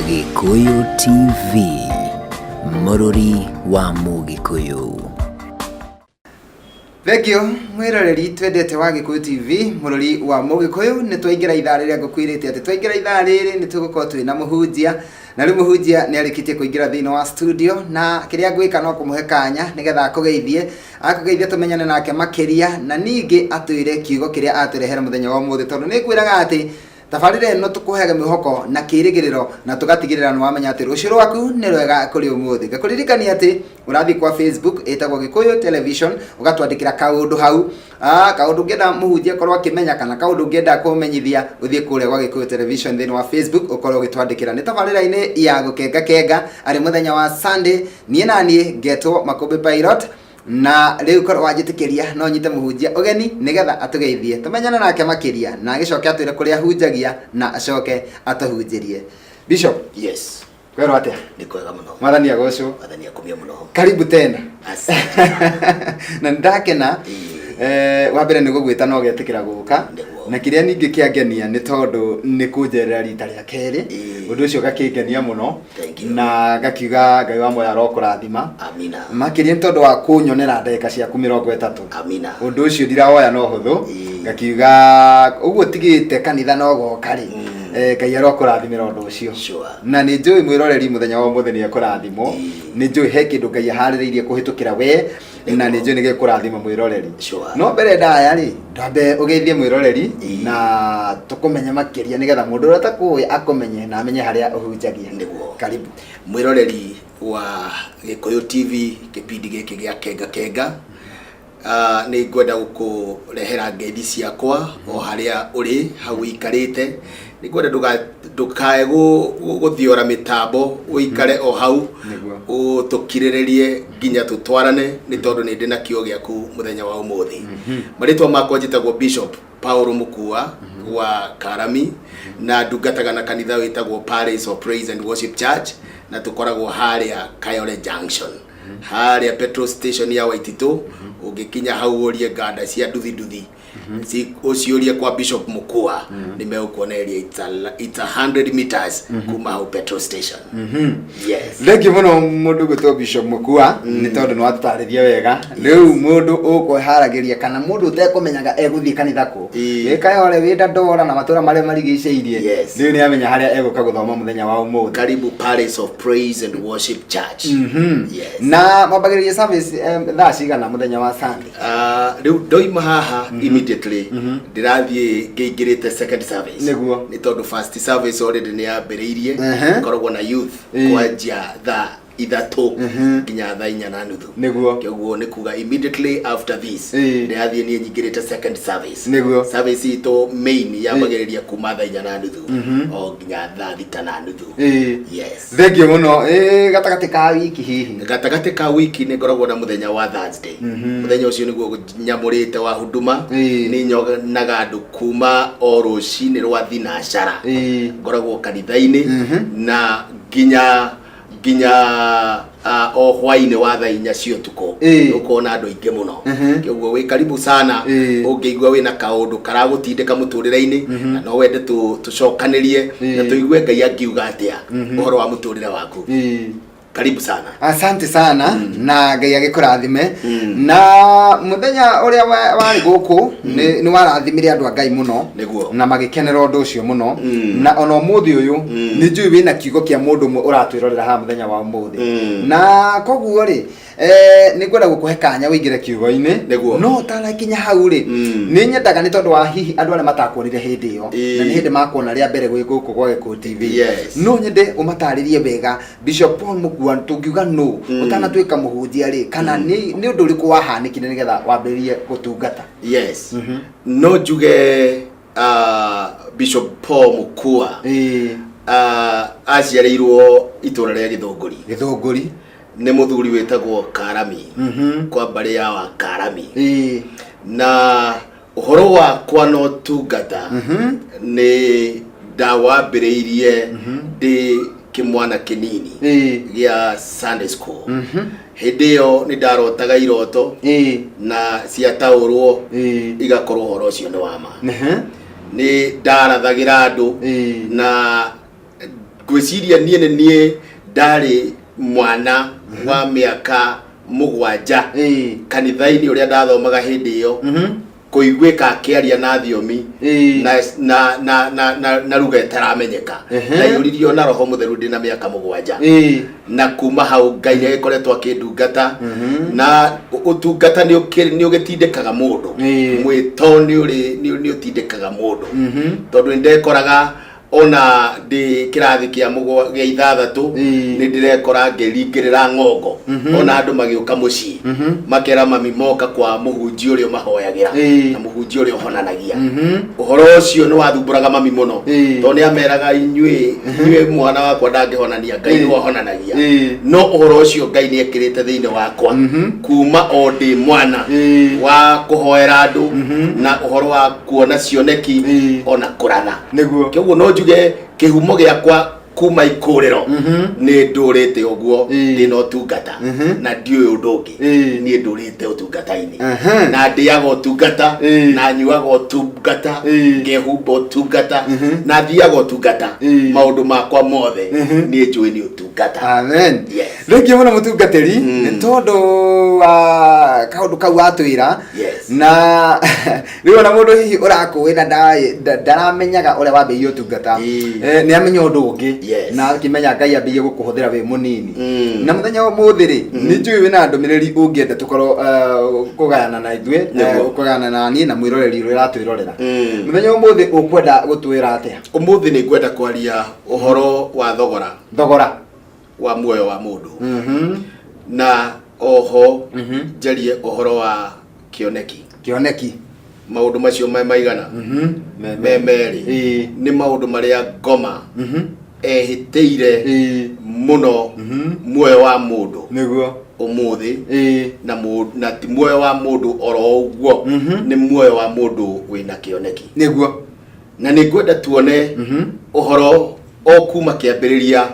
Gikuyu TV, Mũrũri wa Mũgĩkũyũ. Thegio mwiroreri twendete wa Gikuyu TV, Mũrũri wa Mũgĩkũyũ. Nĩ twaingĩra ithaa rĩrĩa ngũkwĩrĩte atĩ twaingĩra ithaa rĩrĩ nĩ tũgũkorwo twĩna mũhunjia, na rĩu mũhunjia nĩ arĩkĩtie kũingĩra thĩinĩ wa studio, na kĩrĩa ngwĩka no kũmũhe kanya nĩgetha akũgeithie tũmenyane nake makĩria, na ningĩ atwĩre kiugo kĩrĩa atũrehera mũthenya wa ũmũthĩ, tondũ nĩ kwĩraga atĩ tabarĩra ĩno tũkũheaga mwĩhoko na kĩrĩgĩrĩro na tũgatigĩrĩra nĩ wamenya atĩ rũciũ rwaku nĩ rwega kũrĩ ũmũthĩ. Ngakũririkania atĩ ũrathiĩ kwa Facebook ĩtagwo Gikuyu Television, ũgatwandĩkĩra kaũndũ hau, kaũndũ ũngĩenda mũhunjia korwo akĩmenya, kana kaũndũ ũngĩenda kũmenyithia, ũthiĩ kũrĩa gwa Gikuyu Television thĩinĩ wa Facebook ũkorwo ũgĩtwandĩkĩra. Nĩ tabarĩra-inĩ ya gũkenga arĩ mũthenya wa Sunday, niĩ naniĩ ngetwo Makũmbĩ Pilot, na rĩu korwo wanjĩtĩkĩria no nyite mũhunjia ũgeni nĩgetha atũgeithie tũmenyane nake makĩria, na agĩcoke atwĩre kũrĩa ahunjagia na acoke atũhunjĩrie. Bishop, yes, kwero atĩa? Nĩ kwega mũno. Mwathani agocwo. Mwathani akumie mũno. Karibu tena. Asante. Na ndakena wa mbere nĩ gũgwĩta na ũgetĩkĩra gũka, na kĩrĩa ningĩ kĩangenia nĩ tondũ nĩ kũnjerera rita rĩa kerĩ, ũndũ ũcio gakĩngenia mũno, na gakiuga Ngai wa moya arokũrathima. Amina. Makĩria nĩ tondũ wa kũnyonera ndagĩka ciaku 30. Amina. Ũndũ ũcio ndirawoya no hũthũ, gakiuga ũguo tigĩte kanitha no goka rĩ, Ngai arokũrathimĩra ũndũ ũcio. Na nĩ njũĩ mwĩroreri mũthenya wa ũmũthĩ nĩ ekũrathimwo, nĩ njũĩ he kĩndũ Ngai aharĩrĩirie kũhĩtũkĩra we, na nĩ njũĩ nĩ gĩkũrathima mwĩroreri. No mbere ndaya rĩ, ndambe ũgeithie mwĩroreri na tũkũmenye makĩria nĩgetha mũndũ ũrĩa ũtakũĩ akũmenye na amenye harĩa ũhunjagia. Karibu mwĩroreri wa Gikuyu TV, kĩbindi gĩkĩ gĩa kenga. Nĩ ngwenda gũkũrehera ngeithi ciakwa o harĩa ũrĩ hau ikarĩte. Nĩ ngwenda ndũkae gũthiora mĩtambo, ũikare o hau ũtũkirĩrĩrie nginya tũtwarane, nĩ tondũ nĩ ndĩ na kiugo gĩaku mũthenya wa ũmũthĩ. Marĩtwa makwa njĩtagwo Bishop Paul Mũkua wa Karami, na ndungataga na kanitha wĩtagwo Palace of Praise and Worship Church, na tũkoragwo harĩa Kayole Junction, harĩa petrol station ya Waititu. Ũngĩkinya hau ũrie nganda cia nduthi ũciũrie kwa Bishop Mũkua, nĩ megũkuonereria it's 100 meters kuma hau petrol station. Yes. Thengiũ mũno mũndũ gwĩtwo Bishop Mũkua, nĩ tondũ nĩ watũtarĩria wega. Rĩu mũndũ ũkwĩharagĩria kana mũndũ ũtekũmenyaga egũthiĩ kanitha kũ, wĩ Kayole, wĩ Dandora na matũra marĩa marigicĩirie, rĩu nĩ amenya harĩa egũka gũthoma mũthenya wa ũmũthĩ. Karibu Palace of Praise and Worship Church. Yes. Na mambagĩrĩria service thaa cigana mũthenya wa Sunday? Rĩu ndoima haha immediately ndirathiĩ ngĩingĩrĩte second service, nĩ tondũ first service already nĩ yambĩrĩirie. Koragwo na youth kwanjia thaa 3 nginya thaa 4:30. Kĩoguo nĩ kuga immediately after this nĩ yathiĩ niĩ nyingĩrĩte second service. Service itũ main yambagĩrĩria kuma thaa 4:30 o nginya thaa 6:30. Yes. Thengiũ mũno. Gatagatĩ ka wiki hihi? Gatagatĩ ka wiki nĩ ngoragwo na mũthenya wa Thursday. Mũthenya ũcio nĩguo nyamũrĩte wa huduma, nĩ nyonaga andũ kuma o rũcinĩ rwa thinacara, ngoragwo kanitha-inĩ na nginya o hwainĩ wa thaa 4 cia ũtukũ ũkona andũ aingĩ mũno. Kĩoguo wĩ karibu sana, ũngĩigua wĩna kaũndũ karagũtindĩka mũtũrĩre-inĩ na no wende tũcokanĩrie na tũigue Ngai akiuga atĩa ũhoro wa mũtũrĩre waku. Karibu sana. Asante sana. Na Ngai agĩkũrathime. Na mũthenya ũrĩa warĩ gũkũ nĩ warathimire andũ a Ngai mũno, na magĩkenera ũndũ ũcio mũno, na ona ũmũthĩ ũyũ nĩ njũĩ wĩna kiugo kĩa mũndũ ũmwe ũratwĩrorera haha mũthenya wa ũmũthĩ, na koguo rĩ nĩ ngwenda gũkũhe kanya wĩingĩre kiugo-inĩ, no ũtanakinya hau rĩ nĩ nyendaga, nĩ tondũ wa hihi andũ arĩa matakuonire hĩndĩ ĩyo na nĩ hĩndĩ makuona rĩa mbere gũkũ gwa Gikuyu TV, no nyende ũmatarĩrie wega Bishop Paul Mũkua, tũngiuga no ũtanatuĩka mũhunjia rĩ, kana nĩ ũndũ ũrĩkũ wahanĩkire nĩgetha wambĩrĩrie gũtungata? Yes. No njuge Bishop Paul Mũkua aciarĩirwo itũra rĩa Gĩthũngũri, nĩ mũthuri wĩtagwo Karami, kwa mbarĩ ya wa Karami. Na ũhoro wakwa no tungata nĩ ndawambĩrĩirie ndĩ kĩmwana kĩnini gĩa Sunday school. Hĩndĩ ĩyo nĩ ndarotaga iroto na ciataũrwo igakorwo ũhoro ũcio nĩ wa ma. Nĩ ndarathagĩra andũ na ngwiciria nie ndari mwana wa miaka mugwanja kanitha-ini uria ndathomaga hindi iyo kuiguika akiaria na thiomi na ruga itaramenyeka na yuririo na roho mutheru ndina miaka mugwanja na kuma hau Ngai ni akoretwo akindungata na utungata ni ugitindikaga mundu mwito ni utindikaga mundu tondu ndekoraga ona ndi kirathi kia gya ithathatu ni ndirekora ngiringirira ngongo ona andu magiuka mucii makera mami moka kwa muhunjia uria mahoyagira na muhunjia uria honanagia uhoro ucio ni wathumburaga mami muno tondu ni ameraga inyue mwana wakwa ndangihonania Ngai ni wahonanagia no uhoro ucio Ngai ni ekirite thiini wakwa kuma o ndi mwana wa kuhoera andu na uhoro wa kuona cioneki ona kuratha niguo kiguo no njuge kihumo giakwa kuma ikuriro ni ndurite uguo ndina utungata na ndiui undu ungi ni ndurite utungata-ini na ndiaga utungata na nyuaga utungata ngehumba utungata na thiaga utungata maundu makwa mothe ni njui ni utungata. Amen. Thengi muno mutungatiri ni tondu wa kaundu kau watwira na riu na mundu hihi urakuwi na ndaramenyaga uria wambirie utungata ni amenya undu ungi na kimenya Ngai ambirie gukuhuthira we munini na muthenya umuthi ri ni njui wina ndumiriri ungienda tukorwo kugayana na ithwe kugayana na ni na mwiroreri uri ratwirorera muthenya umuthi ukwenda gutwira atia? Umuthi ni kwenda kwaria uhoro wa thogora wa muoyo wa mundu na oho njarie uhoro wa kioneki maundu macio maigana memeri ni maundu maria ngoma ehiteire muno muoyo wa mundu niguo umuthi na ti muoyo wa mundu oro uguo ni muoyo wa mundu wina kioneki niguo na ni ngwenda tuone uhoro o kuma kiambiriria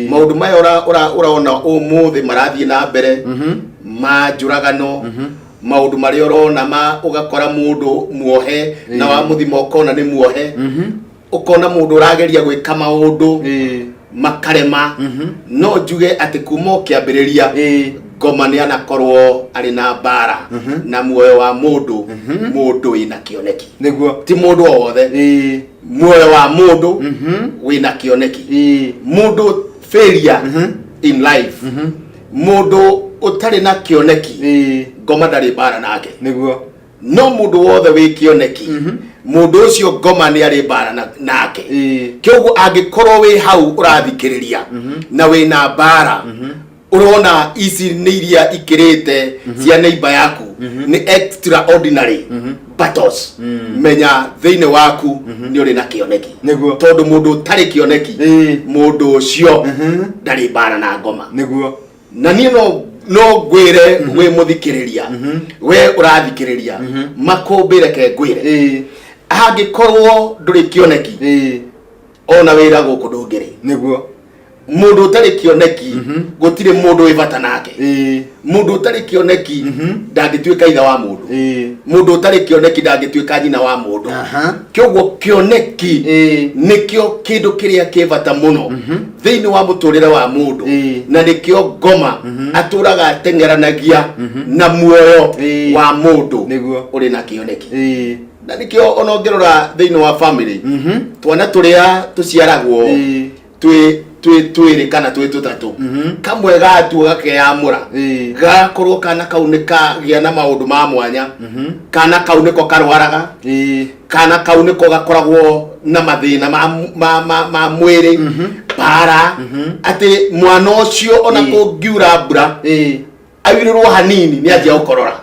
maundu maya uraona umuthi marathie na mbere manjuragano maundu maria urona ugakora mundu muohe na wa muthima ukona ni muohe ukona mundu urageria gwika maundu makarema no njuge ati kuma kiambiriria ngoma ni anakorwo ari na mbara na muoyo wa mundu ina kioneki niguo ti mundu wothe muoyo wa mundu wina kioneki mundu failure in life mundu utari na kioneki ngoma ndari mbara nake niguo no mundu wothe wi kioneki mundu ucio ngoma ni ari mbara nake kioguo angikorwo wi hau urathikiriria na wina mbara urona ici ni iria ikirite cia neighbor yaku ni extraordinary battles menya thiine waku ni uri na kioneki tondu mundu tari kioneki mundu ucio ndari mbara na ngoma niguo na ni no ngwire we muthikiriria we urathikiriria makumbire ke ngwire angikorwo nduri kioneki ona wira guku ndungiri niguo mundu utari kioneki gutire mundu wibata nake mundu utari kioneki ndangituika itha wa mundu mundu utari kioneki ndangituika nyina wa mundu kyoguo kioneki nikyo kindu kiria kibata muno thiini wa muturire wa mundu na nikyo ngoma aturaga atengeranagia na muoyo wa mundu uri na kioneki na nikyo onongerora thiini wa family twana turia tuciaragwo twiri kana tutatu kamwe gatu gakeamura gakorwo kana kaunika gia na maundu ma mwanya kana kauniko karwaraga kana kauniko gakoragwo na mathina ma mwiri para ati mwana ucio ona kungiura mbura awirirwo hanini ni ajia ukorora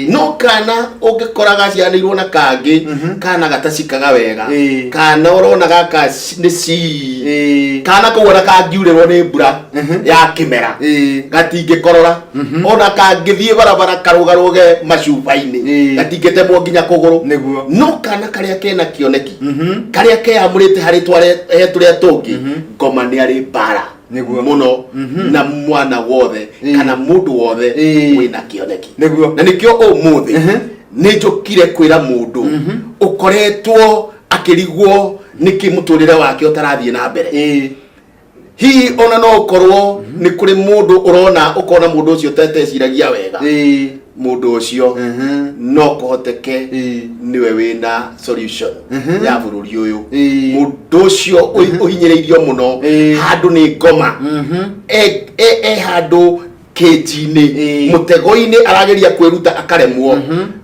no kana ungikoraga cianirwo na kangi kana gatacikaga wega kana urona gaka ni kana kuona kangiurirwo ni mbura ya kimera gatingikorora ona kangithie barabara karugaruge macuba-ini gatingitemwo nginya kuguru no kana karia kena kioneki karia keamurite hari turia tungi ngoma ni ari mbara muno na mwana wothe kana mundu wothe wina kioneki na nikyo umuthi ni njukire kwira mundu ukoretwo akirigwo niki muturire wake utarathie na mbere Hihi ona no korwo ni kuri mundu urona ukona mundu ucio teteciragia wega mundu ucio no kuhoteke niwe wina solution ya bururi uyu mundu ucio uhinyiriirio muno handu ni ngoma handu kejini mutego-ini arageria kwiruta akaremwo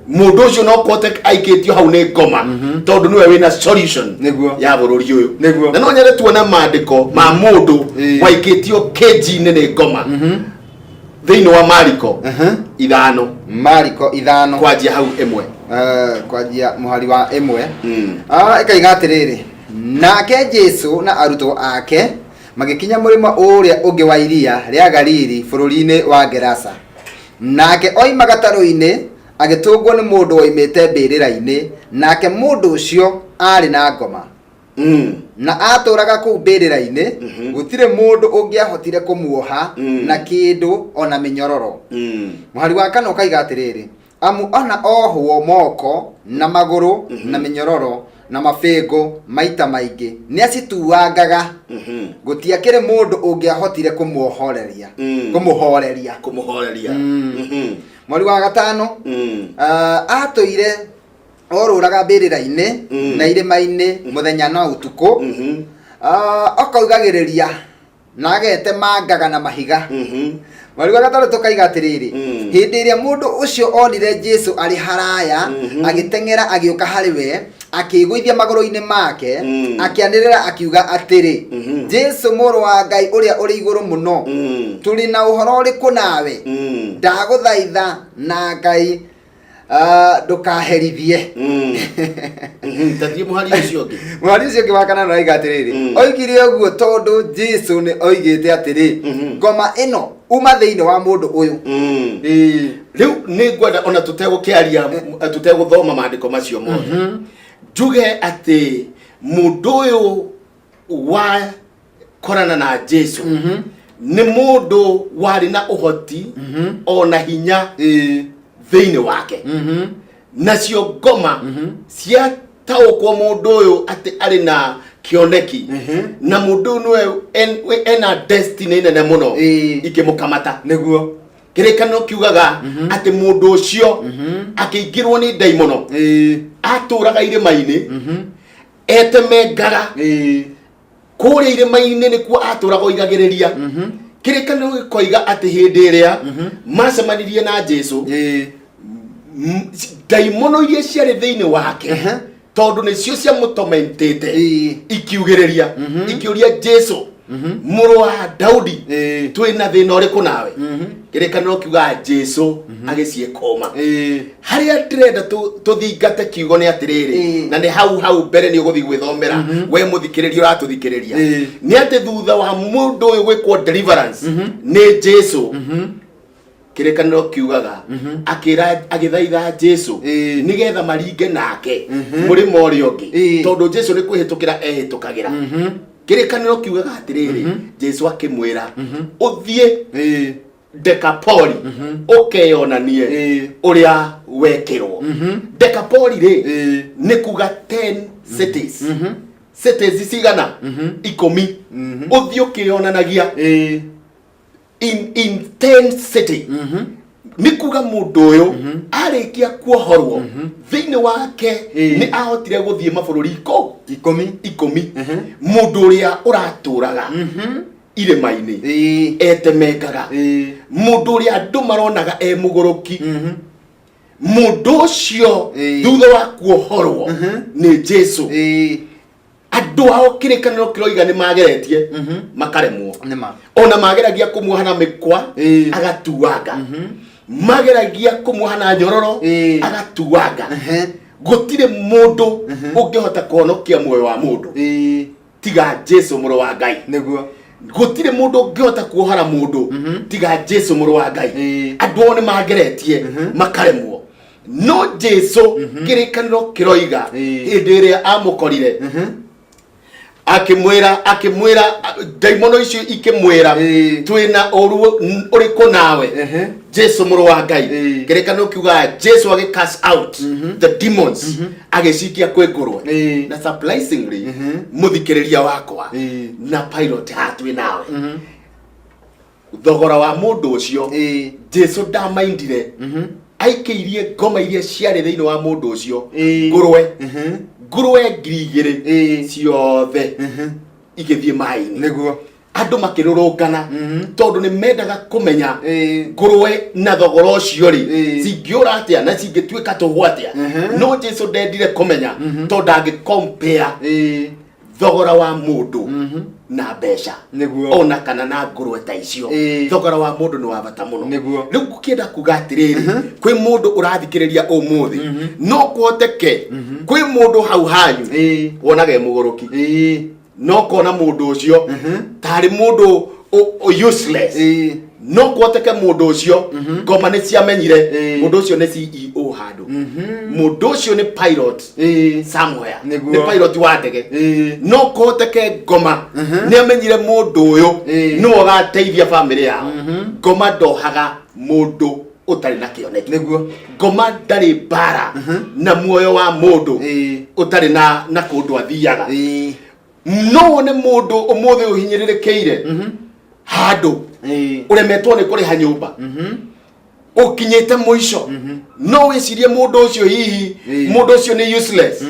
mundu ucio no kuhoteke aikitio hau ni ngoma tondu niwe wina solution ya bururi uyu na no nyere tuona maandiko ma mundu waikitio kejini ni ngoma thiini wa Mariko 5 Mariko 5 kwanjia hau 1 kwanjia muhari wa 1 ikaiga atiriri nake Jesu na arutwo ake magikinya murima uria ungi wa iria ria Galili bururi-ini wa Gerasa nake oima gataru-ini agitungwo ni mundu oimite mbirira-ini nake mundu ucio ari na ngoma na aturaga ku mbirira-ini gutire mundu ungiahotire kumuoha na kindu ona minyororo muhari wa 4 ukaiga atiriri amu ona ohwo moko na maguru na minyororo na mabengo maita maingi ni acituangaga gutiakire mundu ungiahotire kumuhoreria muhari wa 5 atuire oruraga mbirira-ini na irima-ini muthenya na utuku akaugagiriria na agetemangaga na mahiga muhari wa 6 tukaiga atiriri hindi iria mundu ucio onire Jesu ari haraya agitengera agiuka hariwe akiguithia maguru-ini make akianirira akiuga atiri Jesu muru wa Ngai uria uri iguru muno turi na uhoro uriku nawe ndaguthaitha na Ngai ndukaherithie tathie muhari ucio ngi wa 8 raiga atiriri oigire uguo tondu Jesu ni oigite atiri ngoma ino uma thiini wa mundu uyu riu ni ngwenda ona tutegukiaria tuteguthoma maandiko macio mothe njuge ati mundu uyu wa korana na Jesu ni mundu wari na uhoti ona hinya thiini wake nacio ngoma cia taukwo mundu uyu ati ari na kioneki na mundu niwe ena destiny nene muno ikimukamata niguo kirekano kiugaga ati mundu ucio akingirwo ni daimono aturaga irima-ini etemengaga kuria irima-ini nikuo aturaga oigagiriria kirekano gikoiga ati hindi iria macemanirie na Jesu daimono iria ciari thiini wake tondu nicio cia mutomentete ikiugiriria ikiuria Jesu muru wa Daudi twina thina uriku nawe kirekano kiuga Jesu agicie koma haria ndirenda tuthingate kiugo ni atiriri na ni hau mbere ni uguthi gwithomera we muthikiriria uratuthikiriria ni ati thutha wa mundu uyu gwikwo deliverance ni Jesu kirekano kiugaga akira agithaitha Jesu nigetha maringe nake murimo uria ungi tondu Jesu ni kwihitukira ehitukagira kirekano kiugaga atiriri Jesu akimwira uthie Dekapoli ukeyonanie uria wekirwo Dekapoli ri ni kuga 10 cities cities cigana 10 uthie ukeyonanagia in 10 city ni kuga mundu uyu arikia kuohorwo thiini wake ni ahotire guthie mabururi 10 mundu uria uraturaga irima-ini etemengaga mundu uria andu maronaga muguruki mundu ucio thutha wa kuohorwo ni Jesu andu ao kirekaniro kiroiga ni mageretie makaremwo ona mageragia kumuhana mikwa agatuanga mageragia kumuhana nyororo agatuanga gutire mundu ungihota kuhonokia muoyo wa mundu tiga Jesu muru wa Ngai niguo gutire mundu ungihota kuohara mundu tiga Jesu muru wa Ngai andu ni mageretie makaremwo no Jesu kirekaniro kiroiga hindi iria amukorire akimwira daimono icio ikimwira twina oru uriko nawe Jesu muru wa Ngai kerekano kiuga Jesu age cast out the demons agecikia kwengurwe na surprisingly muthikiriria wakwa na Pilate hatwi nawe thogora wa mundu ucio Jesu ndamaindire aikirie ngoma iria ciarĩ thĩinĩ wa mũndũ ũcio ngũrwe ngiri igĩrĩ ciothe igĩthiĩ maĩ-inĩ nĩguo andũ makĩrũrũngana tondũ nĩ mendaga kũmenya ngũrwe na thogora ũcio rĩ cingĩũra atĩa na cingĩtuĩka tũhũ atĩa no Jesu ndendire kũmenya tondũ ndangĩ-compare thogora wa mũndũ na mbeca ona kana na ngũrwe ta icio thogora wa mũndũ nĩ wa bata mũno rĩu ngũkĩenda kuga atĩrĩrĩ kwĩ mũndũ ũrathikĩrĩria ũmũthĩ no kũhoteke kwĩ mũndũ hau hanyu wonaga mũgũrũki no kona mũndũ ũcio tarĩ mũndũ useless no kũhoteke mũndũ ũcio ngoma nĩ ciamenyire mũndũ ũcio nĩ CEO handũ mũndũ ũcio nĩ pilot somewhere nĩ pilot wa ndege no kũhoteke ngoma nĩ amenyire mũndũ ũyũ nĩwe ũgateithia family yao ngoma ndohaga mũndũ ũtarĩ na kĩoneki nĩguo ngoma ndarĩ mbara na muoyo wa mũndũ ũtarĩ na kũndũ athiaga no nĩ mũndũ ũmũthĩ ũhinyĩrĩrĩkĩire handũ uremetwo nĩ kũrĩha nyũmba ukinyĩte mũico no wĩcirie mũndũ ũcio hihi mũndũ ũcio nĩ useless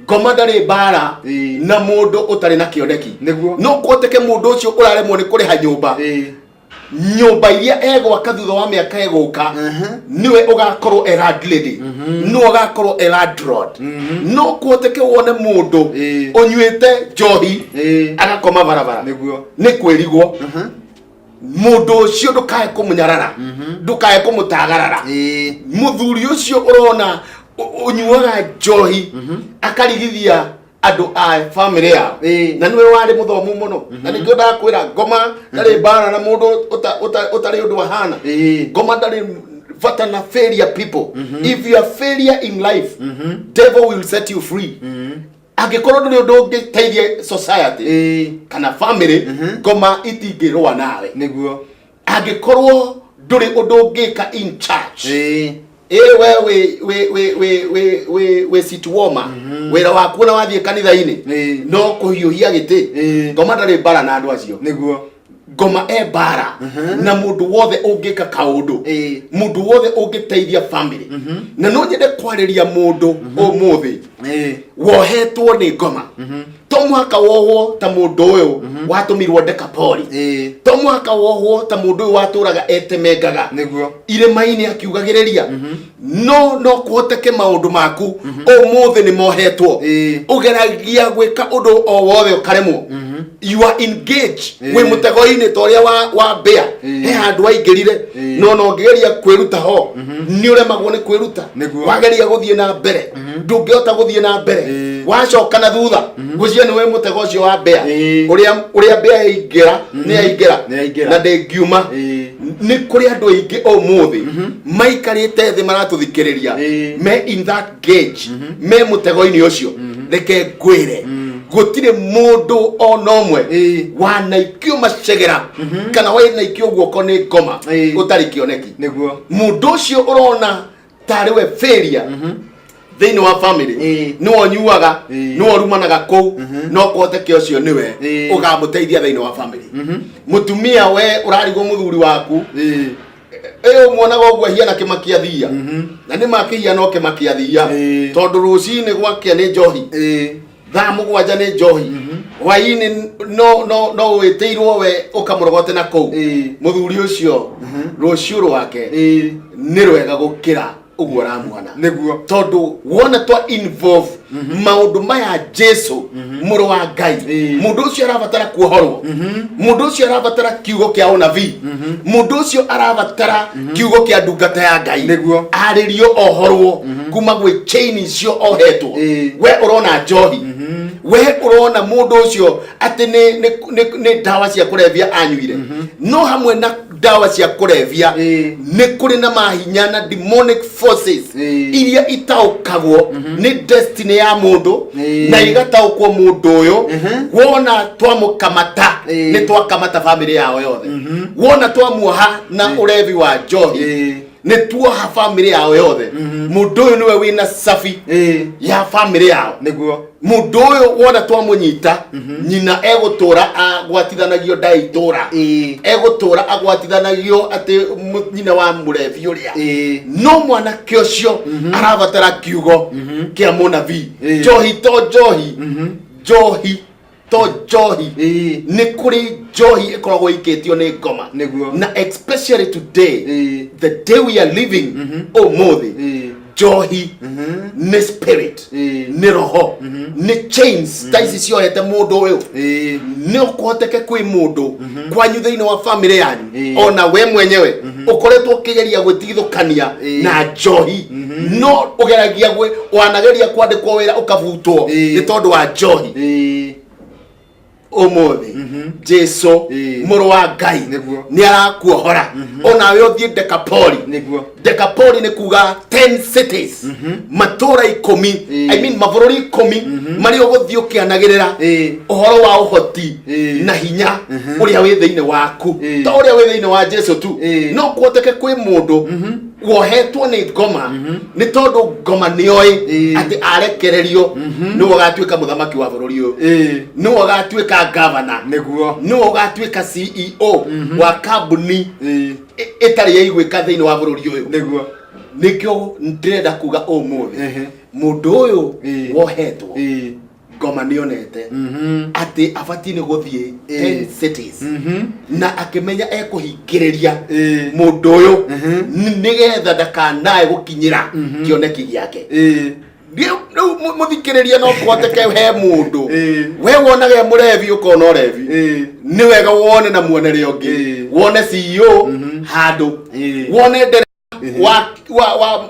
ngoma ndarĩ mbara na mũndũ ũtarĩ na kĩoneki no kũhoteke mũndũ ũcio ũraremwo nĩ kũrĩha nyũmba iria egwaka thutha wa mĩaka egũka niwe ũgakorwo landlady niwe ũgakorwo landlord no kũhoteke wone mũndũ ũnyuĩte njohi agakoma barabara nĩ kwĩrigwo mũndũ ũcio ndũkae kũmũnyarara ndũkae kũmũtagarara mũthuri ũcio ũrona ũnyuaga njohi akarigithia andũ a family yao na niwe warĩ mũthomu mũno na nĩkĩo ndakwĩra ngoma ndarĩ mbara na mũndũ ũtarĩ ũndũ wahana ngoma ndarĩ bata na failure people if you are failure in life devil will set you free angĩkorwo ndũrĩ ũndũ ũngĩteithia society kana family ngoma itingĩrũa nawe nĩguo angĩkorwo ndũrĩ ũndũ ũngĩka in church we sit warmer wĩra waku na wathiĩ kanitha-inĩ no kũhiũhia gĩtĩ ngoma ndarĩ mbara na andũ acio nĩguo ngoma mbara na mũndũ wothe ũngĩka kaũndũ mũndũ wothe ũngĩteithia family na no nyende kwarĩria mũndũ ũmũthĩ wohetwo nĩ ngoma to mũhaka wohwo ta mũndũ ũyũ watũmirwo Dekapoli to mũhaka wohwo ta mũndũ ũyũ watũraga etemengaga irĩma-inĩ akiugagĩrĩria no kũhoteke maũndũ maku ũmũthĩ nĩ mohetwo ũgeragia gwĩka ũndũ o wothe ũkaremwo you are engaged wĩ mũtego-inĩ ta ũrĩa wa mbĩa he handũ waingĩrire no ũngĩgeria kwĩruta ho nĩ ũremagwo nĩ kwĩruta wageria gũthiĩ na mbere ndũngĩhota gũthiĩ na mbere wacoka na thutha gũcia nĩ wĩ mũtego ũcio wa mbĩa ũrĩa mbĩa yaingĩra nĩ yaingĩra na ndĩngiuma nĩ kũrĩ andũ aingĩ ũmũthĩ maikarĩte thĩ maratũthikĩrĩria me in that gauge me mũtego-inĩ ũcio reke ngwĩre gũtirĩ mũndũ ona ũmwe wanaikio macegera kana wanaikio guoko nĩ ngoma ũtarĩ kĩoneki mũndũ ũcio ũrona tarĩ we failure thĩinĩ wa family nĩwe ũnyuaga nĩwe ũrumanaga kũu no kũhoteke ũcio nĩwe ũgamũteithia thĩinĩ wa family mũtumia we ũrarigwo mũthuri waku muonaga ũguo hiana kĩmakia thia na nĩ makĩhia no kĩmakia thia tondũ rũcinĩ gwakĩa nĩ njohi thaa mũgwanja nĩ njohi hwaĩ-inĩ no wĩtĩirwo we ũkamũrogote na kũu mũthuri ũcio rũciũ rwake nĩ rwega gũkĩra ũguo ramuona nĩguo tondũ wona twa involve maũndũ maya Jesu mũrũ wa Ngai mũndũ ũcio arabatara kuohorwo mũndũ ũcio arabatara kiugo kĩa ũnabii mũndũ ũcio arabatara kiugo kĩa ndungata ya Ngai arĩrio ohorwo kuma gwĩ chain icio ohetwo we ũrona njohi we urona mundu ucio ati ni dawa cia kurevia anyuire no hamwe na dawa cia kurevia ni kuri na mahinya na demonic forces iria itaukagwo ni destiny ya mundu na igataukwo mundu uyu wona twamukamata ni twakamata family yao yothe wona twamuoha na urevi wa njohi ni tuoha family yao yothe mundu uyu niwe wina safi ya family yao niguo mundu uyu wona twamunyita nyina egutura agwatithanagio ndaitura egutura agwatithanagio ati nyina wa murevi uria no mwana kiocio arabatara kiugo kia munabii njohi to njohi njohi to njohi ni kuri njohi ikoragwo iketio ni ngoma na especially today the day we are living umuthi njohi ni spirit ni roho ni chains taisi ciohete mundu uyu ni ukuhoteke kwi mundu kwanyu thiini wa family yanyu ona we mwenyewe ukoretwo ukigeria gwitithukania na njohi no ugeragia gwe wanageria kwandikwo wira ukavutwo ni tondu wa njohi umuthi Jesu muru wa Ngai ni arakuohora ona we uthie Decapoli ni kuga 10 cities matura 10 I mean mavururi 10 mari uguthie ukianagirira uhoro wa uhoti na hinya uria wi thiini waku to uria wi thiini wa Jesu tu no kuoteke kwi mundu wohetwo ni ngoma ni tondu ngoma nioi ati arekererio ni wagatuika muthamaki wa bururi uyu ni wagatuika governor niguo ni wagatuika CEO wa kambuni itari yaigwika thiini wa bururi uyu niguo nikyo ndirenda kuga umuthi mundu uyu wohetwo ngoma nionete ati abati ni guthie 10 cities na akimenya ekuhingiriria mundu uyu nigetha ndakanae gukinyira kioneki giake muthikiriria no kwoteke he mundu we wonage murevi ukona urevi ni wega wone na muonere ungi wone CEO handu wone wa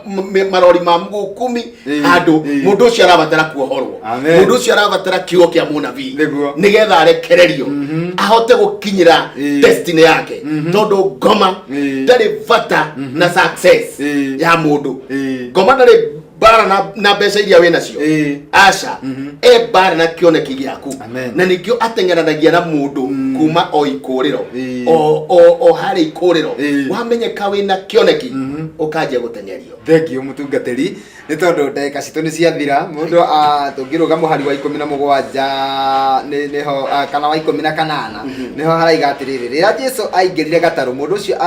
marori ma mgu 10 handu mundu ucio arabatara kuohorwo mundu ucio arabatara kiugo kia munabii nigetha arekererio ahote gukinyira destiny yake tondu ngoma ndari vata na success ya mundu ngoma ndari bara na mbeca iria wina cio aca bara na kioneki giaku na nikio atengeranagia na mundu kuma o ikuriro o hari ikuriro wamenyeka wina kioneki ukaje gutengerio thengio mutungatiri ni tondu ndeka citu ni ciathira mundu tungiruga muhari wa 17 niho kana wa 18 niho haraiga atiriri rira Jesu aingirire gataru mundu ucio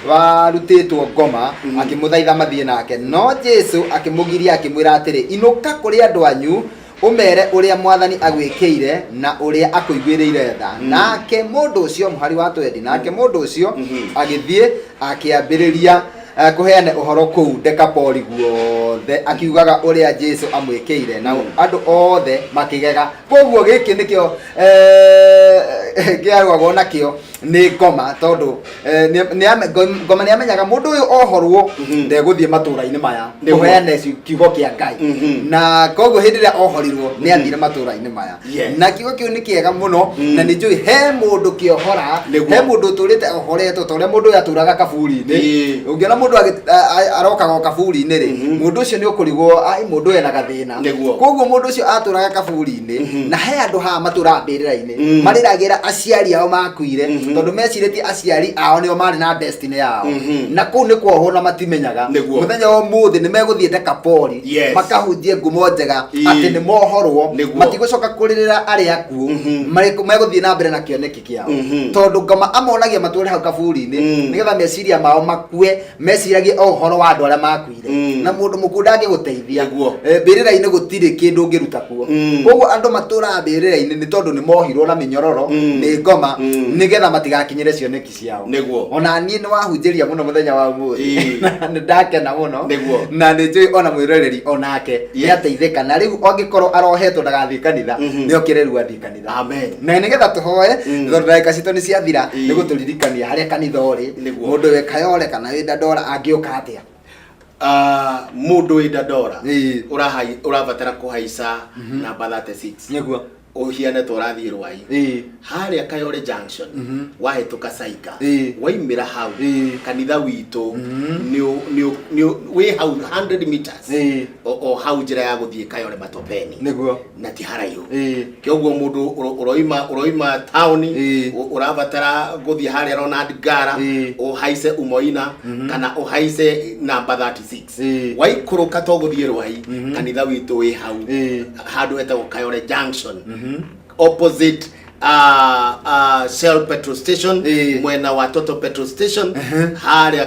warutitwo ngoma akimuthaitha mathie nake no Jesu akimugiria akimwira atiri inuka kuri andu anyu umere uria mwathani agwikire na uria akuiguirire tha nake mundu ucio muhari wa 20 nake mundu ucio agithie akiambiriria kuheane uhoro kuu Decapoli guothe akiugaga uria Jesu amwikire na andu othe makigega koguo giki nikio giarwagwo nakio ni ngoma tondu ngoma ni amenyaga mundu uyu ohorwo ndeguthie matura-ini maya kuheane kiugo kia Ngai na koguo hindi ria ohorirwo ni athire matura-ini maya na kiugo kiu ni kiega muno na ni njui he mundu kiohora he mundu turite ohoretwo toria mundu yaturaga kaburi-ini ungiona mundu arokaga kaburi-ini ri mundu ucio ni ukurigwo ai mundu ena gathina koguo mundu ucio aturaga kaburi-ini na he andu ha matura mbirira-ini mariragira aciari ao makuire tondu mecirĩtie aciari ao nĩo marĩ na destiny yao na kũu nĩ kuohwo na matimenyaga mũthenya wa ũmũthĩ nĩ megũthiĩ Decapoli makahunjie ngumo njega atĩ nĩ mohorwo matigũcoka kũrĩrĩra arĩa akuũ megũthiĩ na mbere na kĩoneki kĩao tondũ ngoma amonagia matũre hau kaburi-inĩ nĩgetha meciria mao makue meciragie o ũhoro wa andũ arĩa makuire na mũndũ mũkuũ ndangĩgũteithia mbĩrĩra-inĩ gũtirĩ kĩndũ ũngĩruta kuo koguo andũ matũraga mbĩrĩra-inĩ nĩ tondũ nĩ mohirwo na mĩnyororo nĩ ngoma nigetha matigakinyire cioneki ciao ona niĩ nĩ wahunjĩria mũno mũthenya wa ũmũthĩ nĩ ndakena mũno na nĩ njũĩ ona mwĩroreri onake nĩ ateithĩka na rĩu angĩkorwo arohetwo ndagathiĩ kanitha nĩ okĩre rĩu athiĩ kanitha na nĩgetha tũhoe tondũ ndagĩka citũ nĩ ciathira nĩ gũtũririkania harĩa kanitha ũrĩ mũndũ wekaga ũre kana wĩ Dandora angĩũka atĩa Mundu wi Dandora urabatara kuhaica namba 36 niguo uhiane turathie Rwai haria Kayole Junction wahituka Saika waimira hau kanitha witu ni we hau 100 meters o hau njira ya guthie Kayole Matopeni niguo na ti harayo kioguo mundu uroima town urabatara guthie haria Ronald Gara uhaice Umoina kana uhaice namba 36 waikuruka to guthie Rwai kanitha witu we hau handu etagwo Kayole Junction opposite Shell petrol station mwena wa Total petrol station haria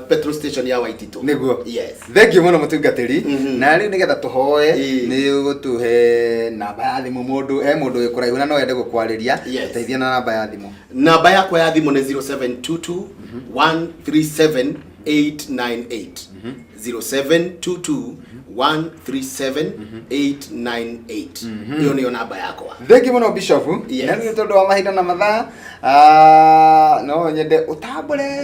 petrol station ya Waititu niguo. Yes, thank you muno mutungatiri na riu nigetha tuhoe ni gutuhe namba ya thimu mundu mundu wikuraihu na no ende gukwariria teithia na namba ya thimu. Namba yakwa ya thimu ni 0722 137 898 0722 137 898 hiyo niyo namba yako. Thank you muno Bishop. Na ni tondu wa mahinda na mathaa no nyende utambure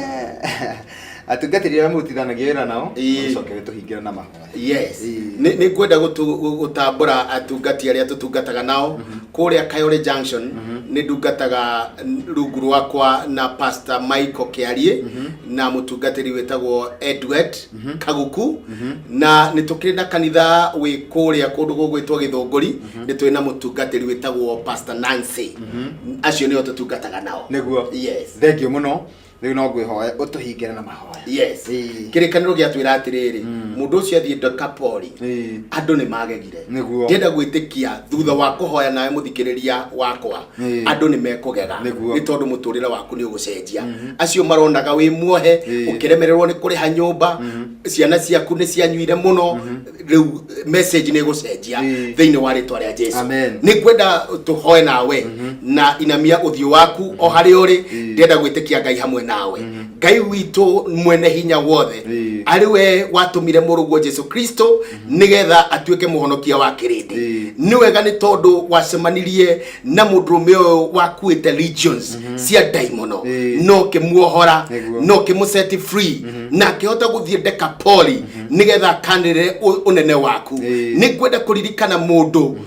atungatirira mutithanagia wira nao ucoke tuhingira na mahoya. Yes, ni kwenda gutambura atungati aria tutungataga nao kuria Kayole Junction ni ndungataga rungu rwakwa na Pastor Michael Kiarie na mutungatiri wetagwo Edward Kaguku na nitukiri na kanitha wi kuria kundu gugwitwo Githunguri ni twi na mutungatiri wetagwo Pastor Nancy acio ni tutungataga nao niguo. Yes, thank you muno. Riu no ngwihoya utuhingire na mahoya. Yes, kirikaniro giatwira atiriri mundu ucio athie Dekapoli andu ni magegire ngenda gwitikia thutha wa kuhoya nawe muthikiriria wakwa andu ni mekugega ni tondu muturire waku ni ugucenjia acio maronaga wi muohe ukiremererwo ni kuriha nyumba ciana ciaku ni cianyuire muno riu message ni gucenjia thiini wa ritwa ria Jesu ni kwenda tuhoe nawe na inamia uthio waku o hari uri ndenda gwitikia Ngai hamwe nawe Ngai witu mwene hinya wothe ari we watumire murugo Jesu Kristo nigetha atuike muhonokia wa kirindi ni wega ni tondu wacemanirie na mudrume wakuite legions cia daimono no kimuohora no kimuseti free na kihota guthie Dekapoli nigetha kanire unene waku ni kwenda kuririkana mundu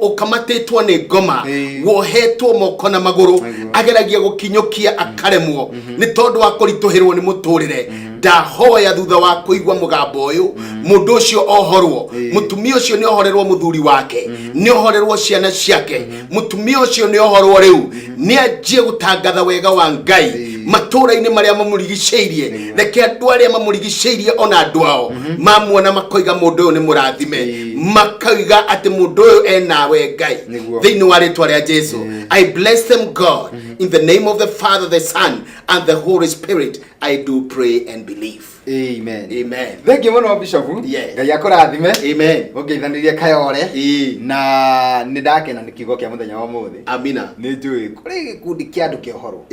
ukamatitwo ni ngoma wohetwo moko na maguru ageragia gukinyokia akaremwo ni tondu wa kurituhirwo ni muturire ndahoya thutha wa kuigwa mugambo uyu mundu ucio ohorwo mutumia ucio ni ohorerwo muthuri wake ni ohorerwo ciana ciake mutumia ucio ni ohorwo riu ni ajie gutangatha wega wa Ngai matura-ini maria mamurigiceirie reke andu aria mamurigiceirie ona andu ao mamuona makoiga mundu uyu ni murathime makaiga ati mundu uyu enawe Ngai thiini wa ritwa ria Jesu. I bless them God in the name of the Father, the Son and the Holy Spirit. I do pray and believe. Amen. Amen. Thank you muno Bishop. Ngai akurathime. Amen. Ongeithanirie Kayole na ni ndakena ni kiugo kia muthenya wa muthi. Amina. Ni njui kuri gikundi kia andu kiohoro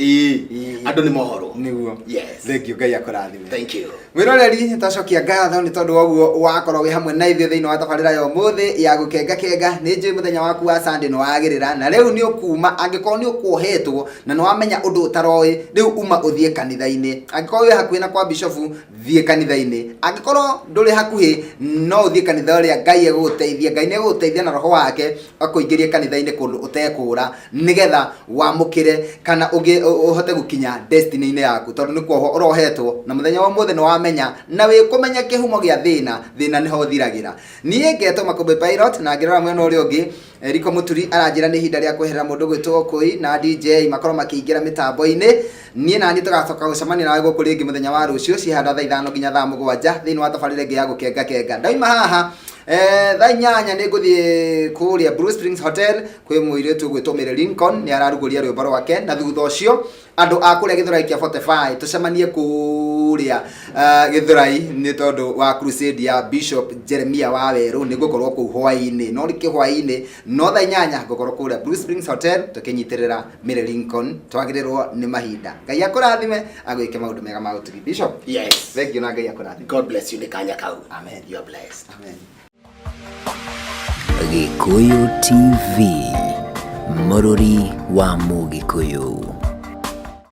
andu ni mohoro niguo. Yes. Thank you. Ngai akurathime. Thank you. Wiroreri tacokia ngatho ni tondu woguo wakorwo wi hamwe na ithuĩ thiini wa tabarĩra ya umuthi ya gukenga ni njui muthenya waku wa Sunday no wagirira na riu ni ukuma angikorwo ni ukuohetwo na no wamenya undu utaroi riu uma uthie kanitha-ini angikorwo wi hakuhi na kwa Bishop thie kanitha-ini angikorwo nduri hakuhi no uthie kanitha uria Ngai eguteithia Ngai ni eguteithia na roho wake akuingirie kanitha-ini kundu utekura nigetha wamukire kana uhote gukinya destiny-ini yaku tondu ni kuoho urohetwo na muthenya wa umuthi no wamenya na wi kumenya kihumo gia thina niho thiragira nie ngeto Makombe Pilot na ngirora mwena uria ungi Eriko Muturi aranjira ni hinda ria kweherera mundu gwitwo Koi na DJ makorwo makiingira mitambo-ini nie na ni tugacoka gucemania nawe guku ringi muthenya wa rucio cihanda thaa 5 nginya thaa 7 thiini wa tabarĩra ingi ya gukenga ndaima haha thaa 8 ni nguthie kuria Blue Springs Hotel kwi muiritu gwitwo Mary Lincoln ni araruguria rwimbo rwake na thutha ucio andu a kuria Githurai kia 45 tucemanie kuria Githurai ni tondu wa crusade ya Bishop Jeremiah Waweru ni gukorwo ku hwaini no riki hwaini no thaa 8 gukorwo kuria Blue Springs Hotel tukinyitirira Mary Lincoln twagirirwo ni mahinda Ngai akurathime agwike maundu mega ma utugi Bishop. Yes, thank you na Ngai akurathime. God bless you ni kanya kau. Amen. You are blessed. Amen. Gikuyu TV, Murori wa Mugikuyu.